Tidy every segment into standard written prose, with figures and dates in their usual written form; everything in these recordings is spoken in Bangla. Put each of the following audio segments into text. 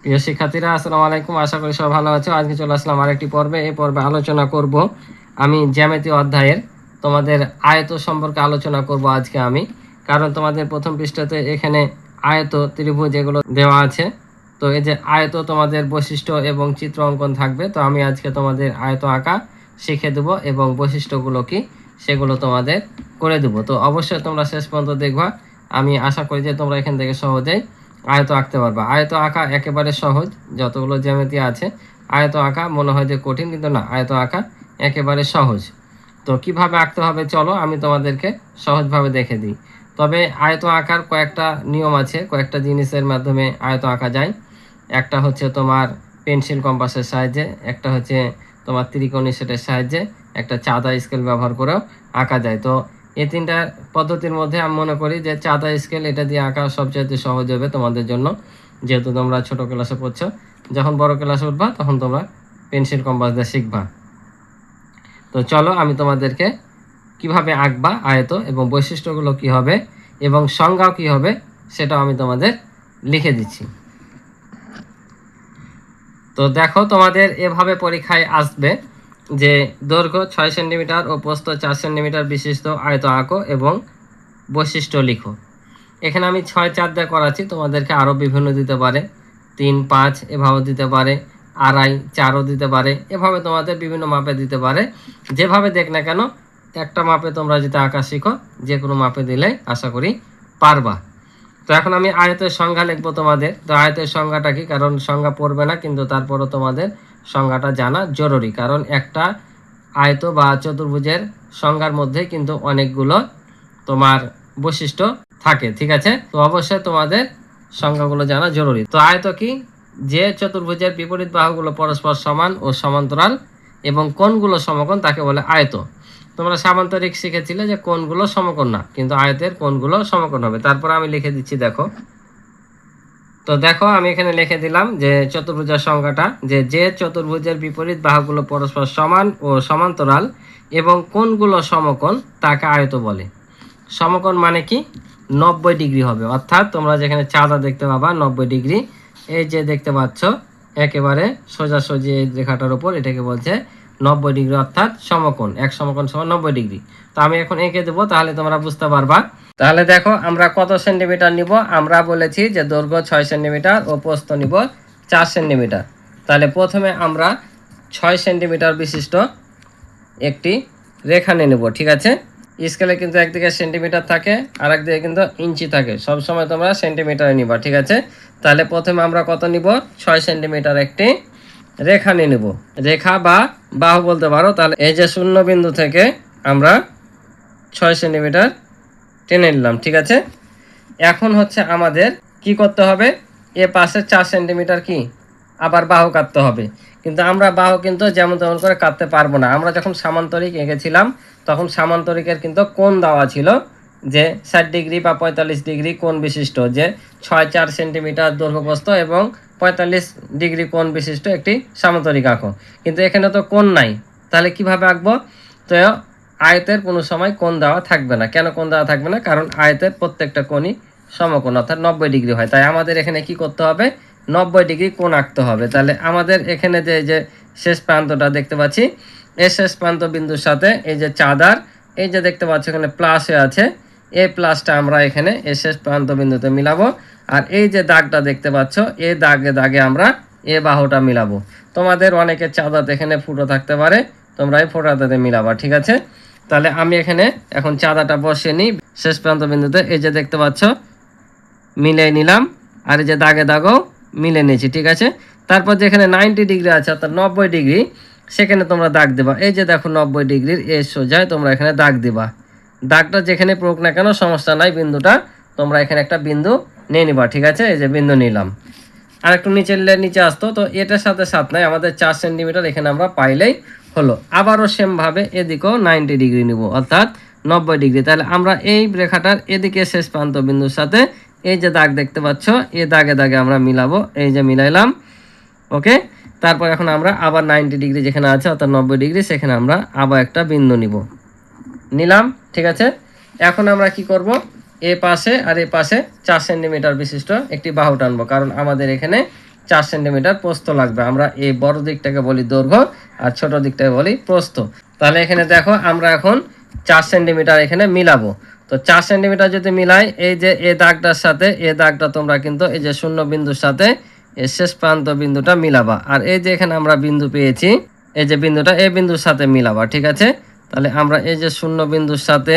প্রিয় শিক্ষার্থীরা, আসসালামু আলাইকুম। আশা করি সবাই ভালো আছো। আজকে চলে আসলাম আরেকটি পর্বে। এই পর্বে আলোচনা করব আমি জ্যামিতি অধ্যায়ের তোমাদের আয়ত সম্পর্কে আলোচনা করব আজকে আমি। কারণ তোমাদের প্রথম পৃষ্ঠাতে এখানে আয়ত ত্রিভুজ এগুলো দেওয়া আছে। তো এই যে আয়ত তোমাদের বৈশিষ্ট্য এবং চিত্র অঙ্কন থাকবে। তো আমি আজকে তোমাদের আয়ত আঁকা শিখে দেবো এবং বৈশিষ্ট্যগুলো কি সেগুলো তোমাদের করে দেবো। তো অবশ্যই তোমরা শেষ পর্যন্ত দেখবা। আমি আশা করি যে তোমরা এখান থেকে সহজেই আয়ত আঁকতে পারবা। আয়ত আঁকা একেবারে সহজ। যতগুলো জ্যামিতি আছে আয়ত আঁকা মনে হয় যে কঠিন, কিন্তু না, আয়ত আঁকা একেবারে সহজ। তো কিভাবে আঁকতে হবে চলো আমি তোমাদেরকে সহজভাবে দেখে দিই। তবে আয়ত আঁকার কয়েকটা নিয়ম আছে, কয়েকটা জিনিসের মাধ্যমে আয়ত আঁকা যায়। একটা হচ্ছে তোমার পেন্সিল কম্পাসের সাহায্যে, একটা হচ্ছে তোমার ত্রিকোণী সেটের সাহায্যে, একটা চাঁদা স্কেল ব্যবহার করেও আঁকা যায়। তো এই তিনটা পদ্ধতির মধ্যে আমি মনে করি যে চাঁদা স্কেল এটা দিয়ে আঁকা সবচেয়ে সহজ হবে তোমাদের জন্য, যেহেতু তোমরা ছোট ক্লাসে পড়ছো। যখন বড় ক্লাসে উঠবা তখন তোমরা পেন্সিল কম্পাস দিয়ে শিখবা। তো চলো আমি তোমাদেরকে কিভাবে আঁকবা আয়ত এবং বৈশিষ্ট্যগুলো কি হবে এবং সংজ্ঞাও কি হবে সেটাও আমি তোমাদের লিখে দিচ্ছি। তো দেখো, তোমাদের এভাবে পরীক্ষায় আসবে যে দৈর্ঘ্য 6 সেন্টিমিটার ও প্রস্থ 4 সেন্টিমিটার বিশিষ্ট আয়ত আঁকো এবং বৈশিষ্ট্য লিখো। এখানে আমি 6, 4 দিয়ে করাচ্ছি, তোমাদেরকে আরও বিভিন্ন দিতে পারে, 3, 5 এভাবে দিতে পারে, 2.5, 4ও দিতে পারে, এভাবে তোমাদের বিভিন্ন মাপে দিতে পারে। যেভাবে দেখ না কেন একটা মাপে তোমরা যদি আঁকা শিখো, যে কোনো মাপে দিলে আশা করি পারবা। তো এখন আমি আয়তের সংজ্ঞা লিখবো তোমাদের। তো আয়তের সংজ্ঞাটা কি, কারণ সংজ্ঞা পড়বে না কিন্তু তারপরও তোমাদের সংজ্ঞাটা জানা জরুরি, কারণ একটা আয়ত বা চতুর্ভুজের সংজ্ঞার মধ্যে কিন্তু অনেকগুলো তোমার বৈশিষ্ট্য থাকে, ঠিক আছে? তো অবশ্যই তোমাদের সংজ্ঞাগুলো জানা জরুরি। তো আয়ত কি? যে চতুর্ভুজের বিপরীত বাহুগুলো পরস্পর সমান ও সমান্তরাল এবং কোণগুলো সমকোণ তাকে বলে আয়ত। তোমরা সামান্তরিক শিখেছিলে যে কোণগুলো সমকোণ না, কিন্তু আয়তের কোণগুলো সমকোণ হবে। তারপর আমি লিখে দিচ্ছি, দেখো। তো দেখো আমি এখানে লিখে দিলাম যে চতুর্ভুজের সংজ্ঞাটা, যে চতুর্ভুজের বিপরীত বাহুগুলো পরস্পর সমান ও সমান্তরাল এবং কোণগুলো সমকোণ তাকে আয়ত বলে। সমকোণ মানে কি? 90 ডিগ্রি হবে, অর্থাৎ তোমরা যেখানে চাঁদা দেখতে পাবা 90 ডিগ্রি, এই যে দেখতে পাচ্ছ একেবারে সোজাসুজি এই রেখাটার উপর, এটাকে বলছে 90 ডিগ্রি, অর্থাৎ সমকোণ। এক সমকোণ সমান 90 ডিগ্রি। তো আমি এখন এঁকে দেবো, তাহলে তোমরা বুঝতে পারবা। তাহলে দেখো আমরা কত সেন্টিমিটার নিব। আমরা বলেছি যে দৈর্ঘ্য 6 সেন্টিমিটার ও প্রস্থ নিব 4 সেন্টিমিটার। তাহলে প্রথমে আমরা 6 সেন্টিমিটার বিশিষ্ট একটি রেখা নিয়ে নেব, ঠিক আছে? স্কেলে কিন্তু একদিকে সেন্টিমিটার থাকে আর একদিকে কিন্তু ইঞ্চি থাকে, সবসময় তোমরা সেন্টিমিটারে নিবা, ঠিক আছে? তাহলে প্রথমে আমরা কত নিব? 6 সেন্টিমিটার একটি রেখা নিয়ে নেব, রেখা বা বাহু বলতে পারো। তাহলে এই যে শূন্য বিন্দু থেকে আমরা 6 সেন্টিমিটার টেনে নিলাম, ঠিক আছে? এখন হচ্ছে আমাদের কি করতে হবে? এ পাশে 4 সেন্টিমিটার কি আবার বাহু কাটতে হবে। কিন্তু আমরা বাহু কিন্তু যেমন তেমন করে কাটতে পারবো না। আমরা যখন সামান্তরিক এঁকেছিলাম তখন সামান্তরিকের কিন্তু কোণ দেওয়া ছিল যে 60 ডিগ্রি বা 45 ডিগ্রি কোণ বিশিষ্ট, যে 6-4 সেন্টিমিটার দৈর্ঘ্যপ্রস্থ এবং 45 ডিগ্রি কোণ বিশিষ্ট একটি সামান্তরিক আঁকো। কিন্তু এখানে তো কোণ নাই, তাহলে কিভাবে আঁকবো? তো আয়তের কোনো সময় কোণ দেওয়া থাকবে না। কেন কোণ দেওয়া থাকবে না? কারণ আয়তের প্রত্যেকটা কোণই সমকোণ, অর্থাৎ 90 ডিগ্রি হয়। তাই আমাদের এখানে কি করতে হবে? 90 ডিগ্রি কোণ আঁকতে হবে। তাহলে আমাদের এখানে যে শেষ প্রান্তটা দেখতে পাচ্ছি, এই শেষ প্রান্ত বিন্দুর সাথে এই যে চাঁদার এই যে দেখতে পাচ্ছ এখানে প্লাসে আছে, এই প্লাসটা আমরা এখানে এই শেষ প্রান্ত বিন্দুতে মিলাবো। আর এই যে দাগটা দেখতে পাচ্ছ, এই দাগে দাগে আমরা এ বাহুটা মিলাবো। তোমাদের অনেকের চাঁদাতে এখানে ফুটো থাকতে পারে, তোমরা এই ফোঁটাতে মিলাবা, ঠিক আছে? তাহলে আমি এখানে এখন চাঁদাটা বসিয়ে নিই শেষ প্রান্ত বিন্দুতে। এই যে দেখতে পাচ্ছ মিলিয়ে নিলাম, আর এই যে দাগে দাগও মিলে নিয়েছি, ঠিক আছে? তারপর যেখানে 90 ডিগ্রি আছে অর্থাৎ 90 ডিগ্রি, সেখানে তোমরা দাগ দেবা। এই যে দেখো 90 ডিগ্রির এই সোজায় তোমরা এখানে দাগ দিবা। দাগটা যেখানে পড়ুক না কেন সমস্যা নাই, বিন্দুটা তোমরা এখানে একটা বিন্দু নিয়ে নিবা, ঠিক আছে? এই যে বিন্দু নিলাম। আর একটু নিচে আসতো, তো এটার সাথে সাথ নাই, আমাদের 4 সেন্টিমিটার এখানে আমরা পাইলেই হলো। আবারও সেমভাবে এদিকেও 90 ডিগ্রি নিব, অর্থাৎ 90 ডিগ্রি। তাহলে আমরা এই রেখাটার এদিকে শেষ প্রান্ত বিন্দুর সাথে এই যে দাগ দেখতে পাচ্ছ, এই দাগে দাগে আমরা মিলাবো। এই যে মিলাইলাম, ওকে? তারপর এখন আমরা আবার 90 ডিগ্রি যেখানে আছে অর্থাৎ 90 ডিগ্রি, সেখানে আমরা আবার একটা বিন্দু নিলাম, ঠিক আছে? এখন আমরা কি করব? এ পাশে আর এ পাশে 4 সেন্টিমিটার বিশিষ্ট একটি বাহু টানবো, কারণ আমাদের এখানে 4 সেন্টিমিটার প্রস্থ লাগবে। আমরা এই বড় দিকটাকে বলি দৈর্ঘ্য আর ছোট দিকটাকে বলি প্রস্থ। তাহলে এখানে দেখো আমরা এখন 4 সেন্টিমিটার এখানে মিলাবো। তো 4 সেন্টিমিটার যদি মিলাই, এই যে এই দাগটার সাথে এই দাগটা তোমরা কিন্তু এই যে শূন্য বিন্দুর সাথে এই শেষ প্রান্ত বিন্দুটা মিলাবা। আর এই যে এখানে আমরা বিন্দু পেয়েছি, এই যে বিন্দুটা এই বিন্দুর সাথে মিলাবা, ঠিক আছে। তাহলে আমরা এই যে শূন্য বিন্দুর সাথে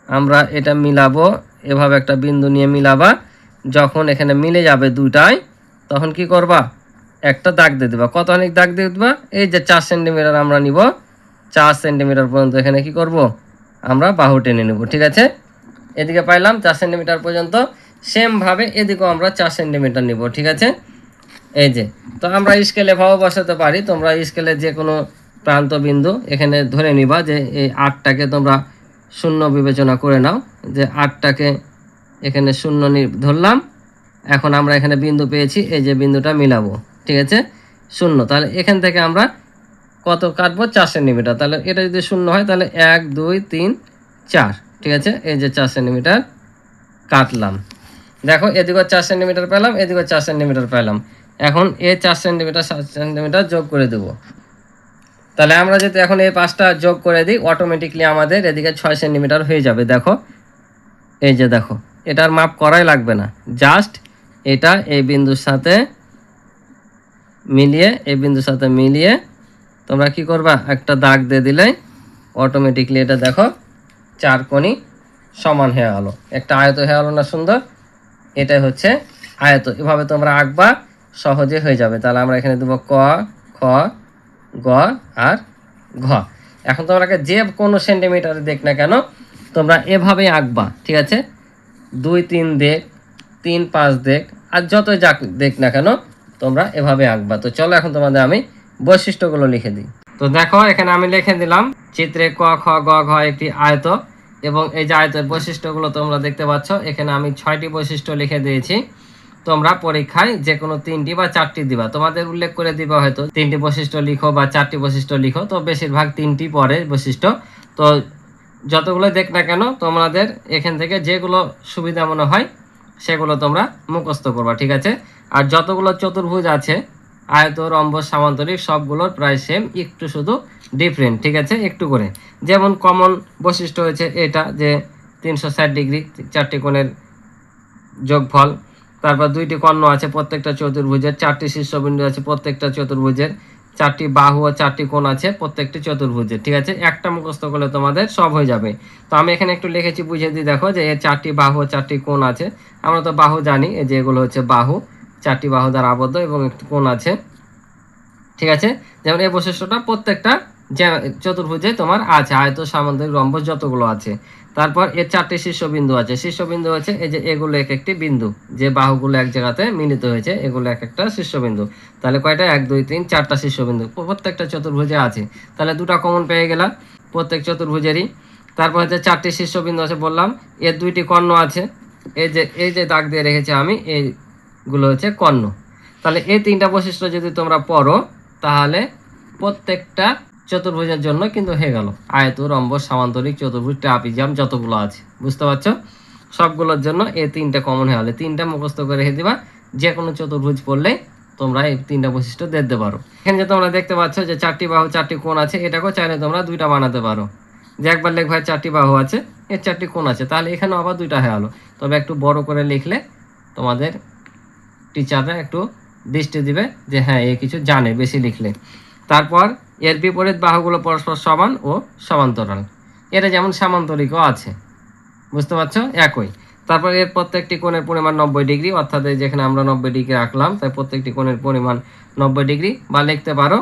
আমরা এটা মিলাবো, এভাবে একটা বিন্দু নিয়ে মিলাবা। যখন এখানে মিলে যাবে দুটাই, তখন কি করবা, একটা দাগ দিয়ে দেবা। কতখানি দাগ দিয়ে দেবা, এই যে 4 সেন্টিমিটার আমরা নিব, 4 সেন্টিমিটার পর্যন্ত এখানে কি করব, আমরা বাহু টেনে নেব, ঠিক আছে। এদিকে পাইলাম 4 সেন্টিমিটার পর্যন্ত, সেমভাবে এদিকেও আমরা 4 সেন্টিমিটার নিব, ঠিক আছে। এই যে, তো আমরা স্কেলে ভাও বসাতে পারি, তোমরা স্কেলে যে কোনো প্রান্ত বিন্দু এখানে ধরে নিবা যে এই 8টাকে তোমরা শূন্য বিবেচনা করে নাও, যে 8টাকে এখানে শূন্য ধরলাম। এখন আমরা এখানে বিন্দু পেয়েছি, এই যে বিন্দুটা মিলাবো, ঠিক আছে, শূন্য। তাহলে এখান থেকে আমরা কত কাটবো, 4 সেন্টিমিটার। তাহলে এটা যদি শূন্য হয় তাহলে 1 2 3 4, ঠিক আছে। এই যে 4 সেন্টিমিটার কাটলাম। দেখো এদিকে 4 সেন্টিমিটার পেলাম, এদিকে 4 সেন্টিমিটার পেলাম। এখন এই 4 সেন্টিমিটার 7 সেন্টিমিটার যোগ করে দেব। তাহলে আমরা যদি এখন এই 5টা যোগ করে দিই, অটোমেটিকলি আমাদের এদিকে 6 সেন্টিমিটার হয়ে যাবে। দেখো এই যে দেখো, এটার মাপ করাই লাগবে না, জাস্ট এটা এই বিন্দুর সাথে মিলিয়ে, এই বিন্দুর সাথে মিলিয়ে তোমরা কি করবা, একটা দাগ দিয়ে দিলে অটোমেটিকলি এটা দেখো 4 কোণই সমান হয়ে গেল, একটা আয়ত হয়ে গেল না সুন্দর। এটাই হচ্ছে আয়ত। এভাবে তোমরা আঁকবা, সহজে হয়ে যাবে। তাহলে আমরা এখানে দেবো ক, খ, গ আর ঘ। এখন তোমরাকে যে কোনো সেন্টিমিটারে দেখ না কেন, তোমরা এভাবেই আঁকবা, ঠিক আছে। 2 3 দেখ, 3 5 দেখ, আর যতই যাক দেখ না কেন তোমরা এভাবে আঁকবা। তো চলো এখন তোমাদের আমি বৈশিষ্ট্যগুলো লিখে দিই। তো দেখো এখানে আমি লিখে দিলাম, চিত্রে ক খ গ ঘ একটি আয়ত, এবং এই যে আয়তের বৈশিষ্ট্যগুলো তোমরা দেখতে পাচ্ছ। এখানে আমি 6টি বৈশিষ্ট্য লিখে দিয়েছি। তোমরা পরীক্ষায় যে কোনো 3টি বা 4টি দিবা, তোমাদের উল্লেখ করে দিবা হয়তো 3টি বৈশিষ্ট্য লিখো বা 4টি বৈশিষ্ট্য লিখো, তো বেশিরভাগ 3টি পরে বৈশিষ্ট্য। তো যতগুলো দেখ না কেন তোমাদের এখান থেকে যেগুলো সুবিধা মনে হয় সেগুলো তোমরা মুখস্থ করবা, ঠিক আছে। আর যতগুলো চতুর্ভুজ আছে, আয়ত, রম্বস, সামান্তরিক, সবগুলোর প্রায় সেম, একটু শুধু ডিফারেন্ট, ঠিক আছে, একটু করে। যেমন কমন বৈশিষ্ট্য হয়েছে এটা যে 360 ডিগ্রি 4টি কোণের যোগফল। তারপর 2টি কর্ণ আছে প্রত্যেকটা চতুর্ভুজের, 4টি শীর্ষবিন্দু আছে প্রত্যেকটা চতুর্ভুজের, 4টি বাহু ও 4টি কোণ আছে প্রত্যেকটি চতুর্ভুজের, ঠিক আছে। একটা মুখস্থ করলে তোমাদের সব হয়ে যাবে। তো আমি এখানে একটু লিখেছি, বুঝিয়ে দিই। দেখো যে এর 4টি বাহু ও 4টি কোণ আছে। আমরা তো বাহু জানি, এই যে এগুলো হচ্ছে বাহু, 4টি বাহু দ্বারা আবদ্ধ এবং একটি কোণ আছে, ঠিক আছে। যেমন এই বৈশিষ্ট্যটা প্রত্যেকটা যে চতুর্ভুজে তোমার আছে, আয়ত, সামান্তরিক, রম্বস যতগুলো আছে। তারপর এর 4টি শীর্ষবিন্দু আছে। শীর্ষবিন্দু হচ্ছে এই যে এগুলো এক একটি বিন্দু, যে বাহুগুলো এক জায়গাতে মিলিত হয়েছে, এগুলো এক একটা শীর্ষবিন্দু। তাহলে কয়টা, 1 2 3 4টা শীর্ষবিন্দু প্রত্যেকটা চতুর্ভুজে আছে। তাহলে 2টা কমন পেয়ে গেলাম প্রত্যেক চতুর্ভুজেরই। তারপর হচ্ছে 4টি শীর্ষবিন্দু আছে বললাম, এর 2টি কর্ণ আছে। এই যে দাগ দিয়ে রেখেছি আমি, এইগুলো হচ্ছে কর্ণ। তাহলে এই 3টা বৈশিষ্ট্য যদি তোমরা পড়ো, তাহলে প্রত্যেকটা চতুর্ভুজের জন্য কিন্তু হয়ে গেল। আয়ত, রম্বস, সামান্তরিক, চতুর্ভুজ, ট্রাপিজিয়াম যতগুলো আছে, বুঝতে পারছো, সবগুলোর জন্য এই 3টা কমন হয়ে গেলে 3টা মুখস্থ করে রেখে দিবা। যে কোনো চতুর্ভুজ পড়লে তোমরা এই 3টা বৈশিষ্ট্য দিতে পারো। এখানে যে তোমরা দেখতে পাচ্ছ যে 4টি বাহু 4টি কোণ আছে, এটাকেও চাইলে তোমরা 2টা বানাতে পারো। যে একবার লেখ ভাই 4টি বাহু আছে, এর 4টি কোণ আছে, তাহলে এখানেও আবার 2টা হয়ে গেলো। তবে একটু বড় করে লিখলে তোমাদের টিচাররা একটু দৃষ্টি দিবে যে হ্যাঁ এ কিছু জানে, বেশি লিখলে। তারপর এর বিপরীত বাহুগুলো পরস্পর সমান ও সমান্তরাল, এটা যেমন সামান্তরিকও আছে, বুঝতে পারছো, একই। তারপর এর প্রত্যেকটি কোণের পরিমাণ 90 ডিগ্রি, অর্থাৎ যেখানে আমরা 90 ডিগ্রি রাখলাম, তাই প্রত্যেকটি কোণের পরিমাণ 90 ডিগ্রি। বা লিখতে পারো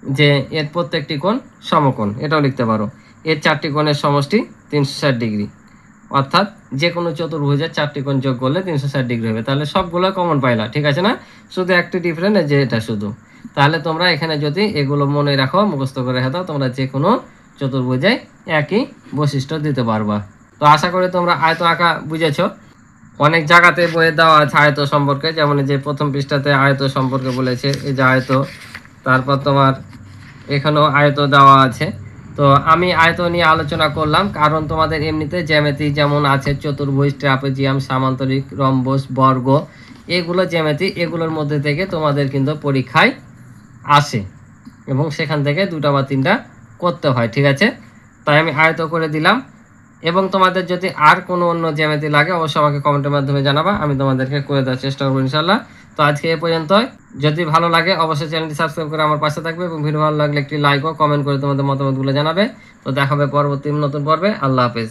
যে এর প্রত্যেকটি কোণ সমকোণ, এটাও লিখতে পারো। এর 4টি কোণের সমষ্টি 360 ডিগ্রি, অর্থাৎ যে কোনো চতুর্ভুজের 4টি কোণ যোগ করলে 360 ডিগ্রি হবে। তাহলে সবগুলো কমন পাইলা, ঠিক আছে না, শুধু একটি ডিফারেন্ট যে এটা শুধু। তাহলে তোমরা এখানে যদি এগুলো মনে রাখো, মুখস্থ করে রেখে দাও, তোমরা যে কোনো চতুর্ভুজে একই বৈশিষ্ট্য দিতে পারবা। তো আশা করি তোমরা আয়ত আঁকা বুঝেছো। অনেক জায়গাতে বইয়ে দেওয়া আছে আয়ত সম্পর্কে, যেমন যে প্রথম পৃষ্ঠাতে আয়ত সম্পর্কে বলেছে, এই যে আয়ত। তারপর তোমার এখানেও আয়ত দেওয়া আছে। তো আমি আয়ত নিয়ে আলোচনা করলাম কারণ তোমাদের এমনিতে জ্যামিতি যেমন আছে চতুর্ভুজ, ট্রাপিজিয়াম, সামান্তরিক, রম্বস, বর্গ, এগুলো জ্যামিতি, এগুলোর মধ্যে থেকে তোমাদের কিন্তু পরীক্ষায় আসে এবং সেখান থেকে 2টা বা 3টা করতে হয়। ঠিক আছে, তাই আমি আয়ত করে দিলাম। এবং তোমাদের যদি আর কোনো অন্য জ্যামিতি লাগে অবশ্যই আমাকে কমেন্টের মাধ্যমে জানাবা, আমি তোমাদেরকে করে দেওয়ার চেষ্টা করবো ইনশাল্লাহ। তো আজকে এ পর্যন্তই। যদি ভালো লাগে অবশ্যই চ্যানেলটি সাবস্ক্রাইব করে আমার পাশে থাকবে এবং ভিডিও ভালো লাগলে একটি লাইক ও কমেন্ট করে তোমাদের মতামতগুলো জানাবে। তো দেখা হবে পরবর্তী নতুন পর্বে। আল্লাহ হাফেজ।